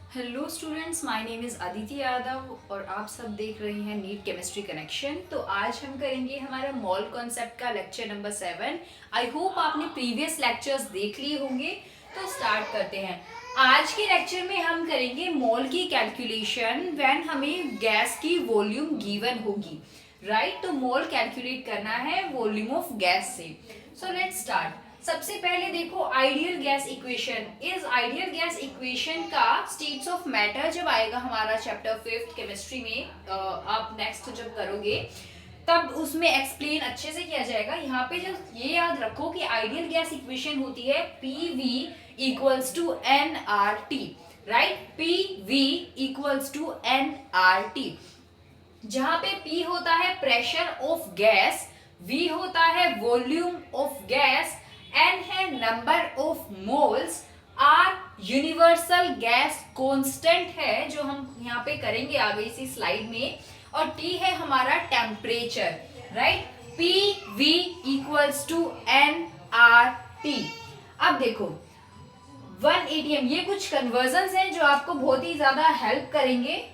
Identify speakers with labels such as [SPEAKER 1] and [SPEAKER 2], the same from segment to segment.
[SPEAKER 1] Hello students, my name is Aditi Yadav और आप सब देख रहे हैं नीट केमिस्ट्री कनेक्शन। तो आज हम करेंगे हमारा मॉल कॉन्सेप्ट का लेक्चर नंबर 7। आई होप आपने प्रीवियस लेक्चर्स देख लिए होंगे। तो स्टार्ट करते हैं। आज के लेक्चर में हम करेंगे मॉल की कैलकुलेशन व्हेन हमें गैस की वॉल्यूम गिवन होगी, राइट। तो मोल कैलकुलेट करना है वॉल्यूम ऑफ गैस से। So let's start. सबसे पहले देखो आइडियल गैस इक्वेशन। इस आइडियल गैस इक्वेशन का स्टेट्स ऑफ मैटर जब आएगा हमारा चैप्टर 5 केमिस्ट्री में, आप नेक्स्ट जब करोगे तब उसमें एक्सप्लेन अच्छे से किया जाएगा। यहाँ पे जो ये याद रखो कि आइडियल गैस इक्वेशन होती है PV equals to nRT, right. PV equals to nRT, जहां पे P होता है प्रेशर ऑफ गैस, V होता है वॉल्यूम ऑफ गैस, N है number of moles, R universal gas constant है जो हम यहाँ पे करेंगे आगे इसी स्लाइड में, और T है हमारा temperature, right. PV equals to nRT। अब देखो 1 ATM, ये कुछ कन्वर्जन्स हैं जो आपको बहुत ही ज्यादा हेल्प करेंगे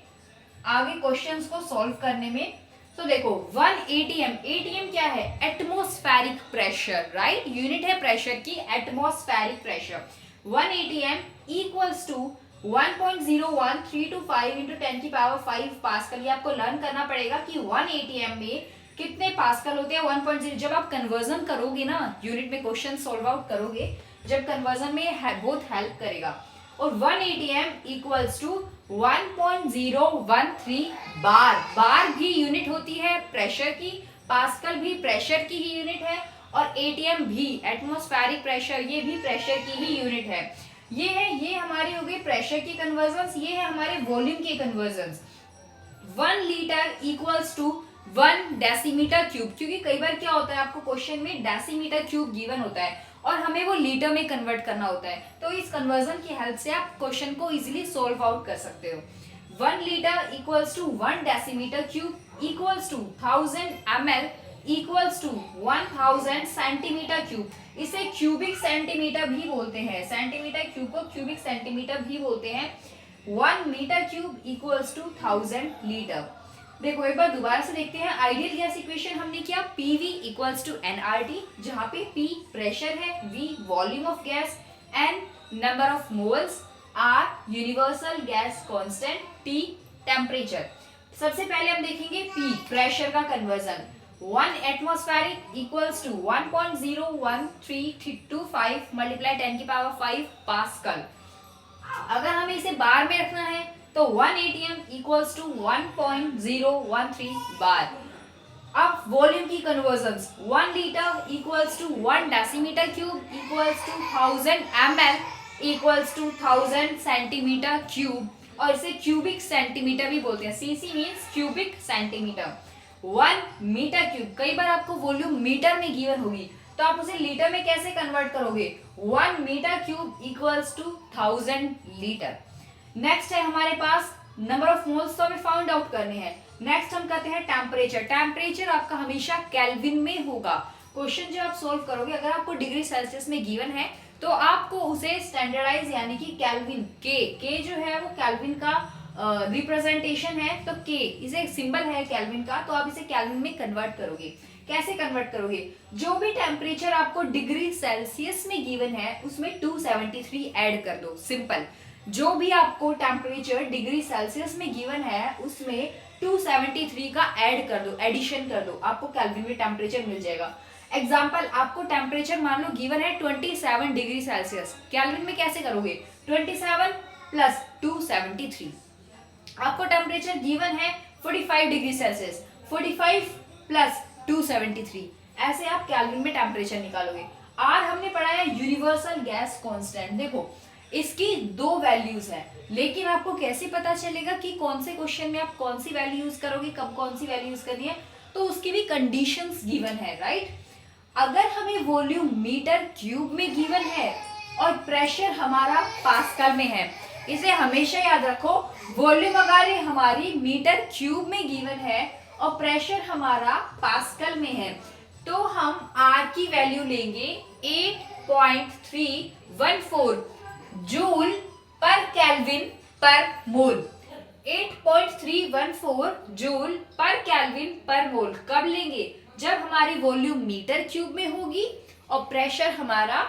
[SPEAKER 1] आगे क्वेश्चंस को सॉल्व करने में। तो देखो 1 ATM, ATM क्या है? Atmospheric pressure, right. यूनिट है प्रेशर की atmospheric pressure. 1 ATM equals to 1.01325 into 10 की पावर 5 पास्कल। ये आपको लर्न करना पड़ेगा कि 1 ATM में कितने पास्कल होते हैं। 1.0 जब आप कन्वर्जन करोगे ना, यूनिट में क्वेश्चन सॉल्व आउट करोगे, जब कन्वर्जन में बहुत हेल्प करेगा। और 1 ATM इक्वल्स टू 1.013 बार। बार भी यूनिट होती है प्रेशर की, पास्कल भी प्रेशर की ही यूनिट है, और ATM भी एटमॉस्फेरिक प्रेशर, ये भी प्रेशर की ही यूनिट है। ये हमारी हो गई प्रेशर की कन्वर्जन्स, ये है हमारे वॉल्यूम के conversions. 1 litre equals to 1 decimetre cube, क्योंकि कई बार क्या होता है आपको क्वेश्चन में डेसीमीटर क्यूब गिवन होता है और हमें वो लीटर में कन्वर्ट करना होता है। तो इस कन्वर्जन की हेल्प से आप क्वेश्चन को इजीली सॉल्व आउट कर सकते हो। 1 litre equals to 1 decimetre cube equals to 1000 ml equals to 1000 centimetre cube. इसे क्यूबिक सेंटीमीटर भी बोलते हैं, सेंटीमीटर क्यूब को क्यूबिक सेंटीमीटर भी बोलते हैं। 1 metre cube equals to 1000 litre. देखो एक बार दोबारा से देखते हैं। आइडियल गैस इक्वेशन हमने किया PV इक्वल्स टू nRT, जहां पे P प्रेशर है, V volume of gas, N number of moles, R universal gas constant, T temperature. सबसे पहले हम देखेंगे P प्रेशर का conversion. 1 atmospheric equals to 1.01325 multiply 10 की पावर 5 पास्कल। अगर हमें इसे बार में रखना है तो 1 ATM इक्वल्स टू 1.013 बार। अब वॉल्यूम की conversions. 1 litre equals to 1 decimetre cube equals to 1000 ml equals to 1000 centimetre cube, और इसे क्यूबिक सेंटीमीटर भी बोलते हैं। CC means cubic centimetre. 1 metre cube, कई बार आपको वॉल्यूम मीटर में गिवन होगी तो आप उसे लीटर में कैसे कन्वर्ट करोगे? 1 metre cube equals to 1000 litre. Next है हमारे पास नंबर ऑफ मोल्स, तो हमें फाउंड आउट करने हैं। नेक्स्ट हम करते हैं टेम्परेचर। टेम्परेचर आपका हमेशा केल्विन में होगा। क्वेश्चन जो आप सोल्व करोगे, अगर आपको डिग्री सेल्सियस में गिवन है तो आपको उसे स्टैंडर्डाइज यानी कि केल्विन, के जो है वो केल्विन का रिप्रेजेंटेशन है, तो के इसे सिंबल है केल्विन का, तो आप इसे केल्विन में कन्वर्ट करोगे। कैसे कन्वर्ट करोगे? जो भी टेम्परेचर आपको डिग्री सेल्सियस में गिवन है उसमें 273 ऐड कर दो। सिंपल। जो भी आपको टेम्परेचर डिग्री सेल्सियस में गिवन है उसमें 273 का ऐड कर दो, एडिशन कर दो, आपको केल्विन में टेम्परेचर मिल जाएगा। एग्जाम्पल, आपको टेम्परेचर मान लो गिवन है 27 डिग्री सेल्सियस, केल्विन में कैसे करोगे? 27 प्लस 273। आपको टेम्परेचर गिवन है 45 डिग्री सेल्सियस, 45 प्लस 273, ऐसे आप केल्विन में टेम्परेचर निकालोगे। आर हमने पढ़ा है यूनिवर्सल गैस कांस्टेंट। देखो इसकी 2 वैल्यूज है, लेकिन आपको कैसे पता चलेगा कि कौन से क्वेश्चन में आप कौन सी वैल्यू यूज करोगे, कब कौन सी वैल्यू यूज करनी है? तो उसकी भी कंडीशंस गिवन है, राइट। अगर हमें वॉल्यूम मीटर क्यूब में गिवन है और प्रेशर हमारा पास्कल में है, इसे हमेशा याद रखो। वॉल्यूम अगर हमारी मीटर क्यूब में गिवन है और प्रेशर हमारा पास्कल में है, तो हम R की वैल्यू लेंगे 8.314 जूल पर केल्विन पर मोल। 8.314 जूल पर केल्विन पर मोल कब लेंगे? जब हमारी वॉल्यूम मीटर क्यूब में होगी और प्रेशर हमारा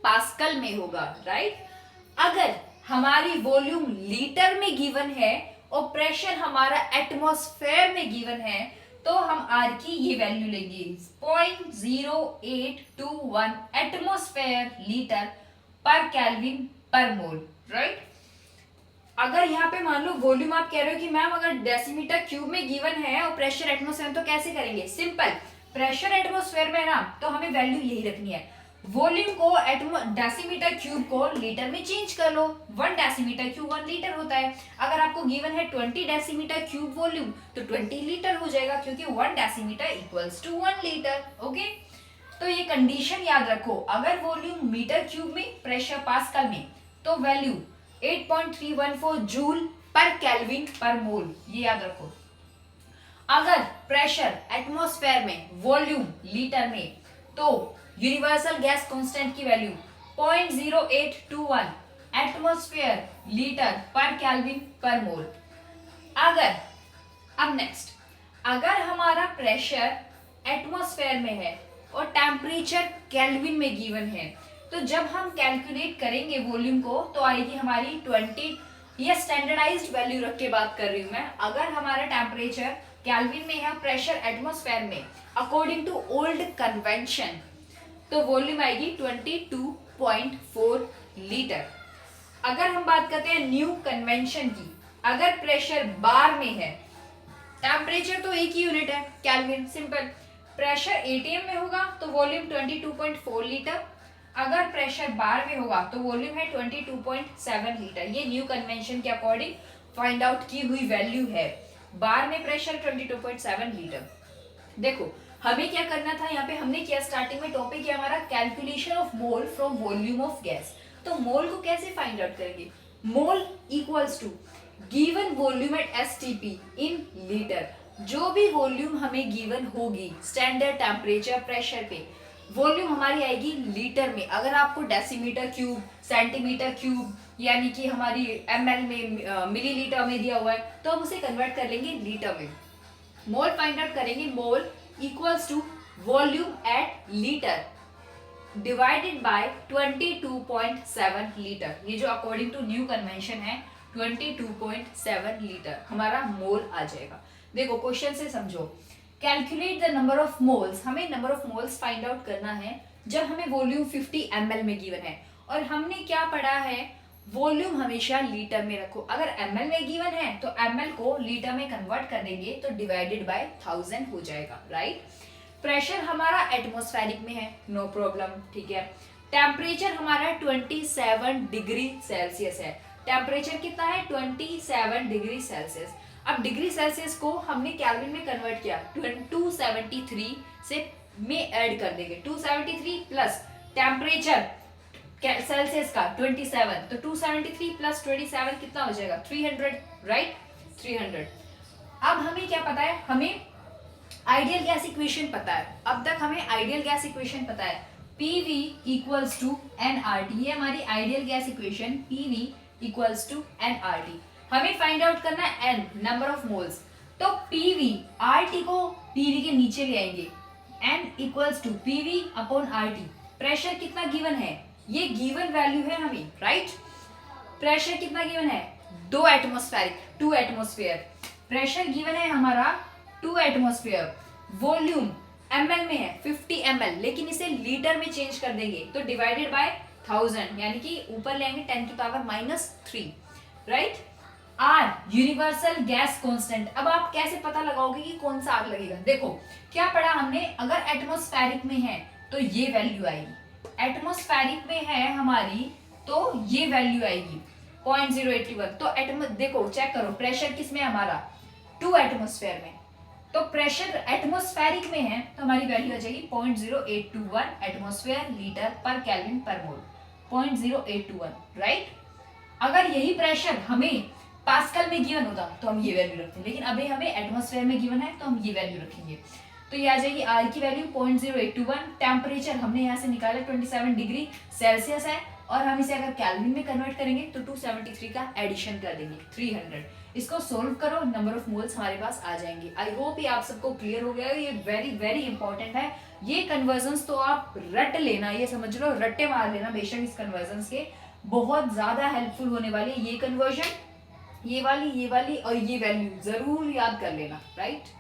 [SPEAKER 1] पास्कल में होगा, राइट। अगर हमारी वॉल्यूम लीटर में गिवन है और प्रेशर हमारा एटमॉस्फेयर में गिवन है तो हम आर की ये वैल्यू लेंगे 0.0821 एटमॉस्फेयर लीटर पर केल्विन पर मोल, राइट। अगर यहाँ पे मान लो वॉल्यूम आप कह रहे हो कि मैम अगर डेसीमीटर क्यूब में गिवन है और प्रेशर एटमॉस्फेयर तो कैसे करेंगे? सिंपल, प्रेशर एटमॉस्फेयर में ना तो हमें वैल्यू यही रखनी है, वॉल्यूम को डेसीमीटर क्यूब को लीटर में चेंज कर लो। 1 डेसीमीटर क्यूब 1 लीटर होता है। अगर आपको गिवन है 20 डेसीमीटर क्यूब वॉल्यूम तो 20 लीटर हो जाएगा क्योंकि 1 decimetre equals to 1 litre. Okay, तो ये कंडीशन याद रखो, अगर वॉल्यूम मीटर क्यूब में प्रेशर पास्कल में तो वैल्यू 8.314 जूल पर केल्विन पर मोल, ये याद रखो। अगर प्रेशर एटमॉस्फेयर में वॉल्यूम लीटर में तो यूनिवर्सल गैस कांस्टेंट की वैल्यू 0.0821 एटमॉस्फेयर लीटर पर केल्विन पर मोल। अगर अब नेक्स्ट, अगर हमारा प्रेशर एटमॉस्फेयर में है और टेम्परेचर केल्विन में गिवन है तो जब हम कैलकुलेट करेंगे वॉल्यूम को तो आएगी हमारी 20। ये स्टैंडर्डाइज्ड वैल्यू रख के बात कर रही हूं मैं। अगर हमारा टेम्परेचर केल्विन में है, प्रेशर एटमॉस्फेयर में, अकॉर्डिंग टू ओल्ड कन्वेंशन तो वॉल्यूम आएगी 22.4 लीटर। अगर हम बात करते हैं न्यू कन्वेंशन की, अगर प्रेशर बार में है, टेम्परेचर तो एक ही यूनिट है केल्विन, सिंपल, प्रेशर एटीएम में होगा तो वॉल्यूम 22.4 लीटर। अगर प्रेशर बार में होगा तो वॉल्यूम है 22.7 लीटर। ये न्यू कन्वेंशन के अकॉर्डिंग फाइंड आउट की हुई वैल्यू है। बार में प्रेशर 22.7 लीटर। देखो हमें क्या करना था, यहाँ पे हमने किया स्टार्टिंग में टॉपिक है हमारा calculation of mole from volume of gas. तो मोल को कैसे फाइंड आउट करेंगे? Mole equals to given volume at STP in litre. जो भी वॉल्यूम हमें गिवन होगी स्टैंडर्ड टेम्परेचर प्रेशर पे, वॉल्यूम हमारी आएगी लीटर में। अगर आपको डेसीमीटर क्यूब, सेंटीमीटर क्यूब यानी कि हमारी एमएल में, मिलीलीटर में दिया हुआ है तो हम उसे कन्वर्ट कर लेंगे लीटर में। मोल फाइंड आउट करेंगे, mole equals to volume at litre divided by 22.7 litre. ये जो अकॉर्डिंग टू न्यू कन्वेंशन है 22.7 लीटर हमारा मोल आ जाएगा। देखो क्वेश्चन से समझो, calculate the number of moles. हमें number of moles find out करना है जब हमें वॉल्यूम 50 ml में गिवन है। और हमने क्या पढ़ा है, वॉल्यूम हमेशा लीटर में रखो। अगर ml में गिवन है तो ml को लीटर में कन्वर्ट कर देंगे तो डिवाइडेड बाय 1000 हो जाएगा, राइट। प्रेशर हमारा एटमॉस्फेरिक में है, नो प्रॉब्लम, ठीक है। टेम्परेचर हमारा 27 डिग्री सेल्सियस है। टेम्परेचर कितना है? 27 डिग्री सेल्सियस। अब डिग्री सेल्सियस को हमने केल्विन में कन्वर्ट किया, 273 से में ऐड कर देंगे। 273 प्लस टेम्परेचर सेल्सियस का 27, तो 273 प्लस 27 कितना हो जाएगा? 300, राइट, 300। अब हमें क्या पता है? हमें आइडियल गैस इक्वेशन पता है। अब तक हमें आइडियल गैस इक्वेशन पता है, PV इक्वल्स टू nRT। ये हमारी ideal gas equation PV equals to nRT। हमें फाइंड आउट करना है n, नंबर ऑफ मोल्स। तो PV, RT को PV के नीचे ले आएंगे, n equals to PV upon RT। Pressure कितना गिवन है? ये गिवन वैल्यू है हमें, राइट। प्रेशर कितना गिवन है? 2 एटमॉस्फेरिक, 2 एटमॉस्फेयर। प्रेशर गिवन है हमारा 2 एटमॉस्फेयर। वॉल्यूम ml में है 50 ml, लेकिन इसे लीटर में चेंज कर देंगे तो डिवाइडेड बाय 1000 यानी कि ऊपर लेंगे 10⁻³ right. R universal gas constant. अब आप कैसे पता लगाओगे कि कौन सा आर लगेगा? देखो क्या पढ़ा हमने, अगर एटमॉस्फेरिक में है तो ये वैल्यू आएगी, एटमॉस्फेरिक में है हमारी तो ये वैल्यू आएगी 0.081। तो देखो चेक करो, प्रेशर किस में हमारा 2 एटमॉस्फेयर में, तो प्रेशर एटमॉस्फेरिक में है तो हमारी वैल्यू आ जाएगी 0.0821 एटमॉस्फेयर लीटर पर केल्विन पर मोल, 0.0821 राइट। अगर यही प्रेशर हमें पास्कल में गिवन होता तो हम ये वैल्यू रखते हैं, लेकिन अभी हमें एटमॉस्फेयर में गिवन है तो हम ये वैल्यू रखेंगे। तो ये आ जाएगी आर की वैल्यू 0.081। टेम्परेचर हमने यहाँ से निकाला 27 डिग्री सेल्सियस है, और हम इसे अगर केल्विन में कन्वर्ट करेंगे तो 273 का एडिशन कर देंगे 300। इसको सोल्व करो, नंबर ऑफ मोल्स हमारे पास आ जाएंगे। आई होप ये आप सबको क्लियर हो गया है। ये वेरी वेरी इंपॉर्टेंट है। ये कन्वर्जन्स तो आप रट लेना, ये समझ लो, रट्टे मार लेना बेशक इस कन्वर्जन्स के। बहुत ज्यादा हेल्पफुल होने वाली है ये कन्वर्जन। ये वाली और ये वैल्यू जरूर याद कर लेना, राइट।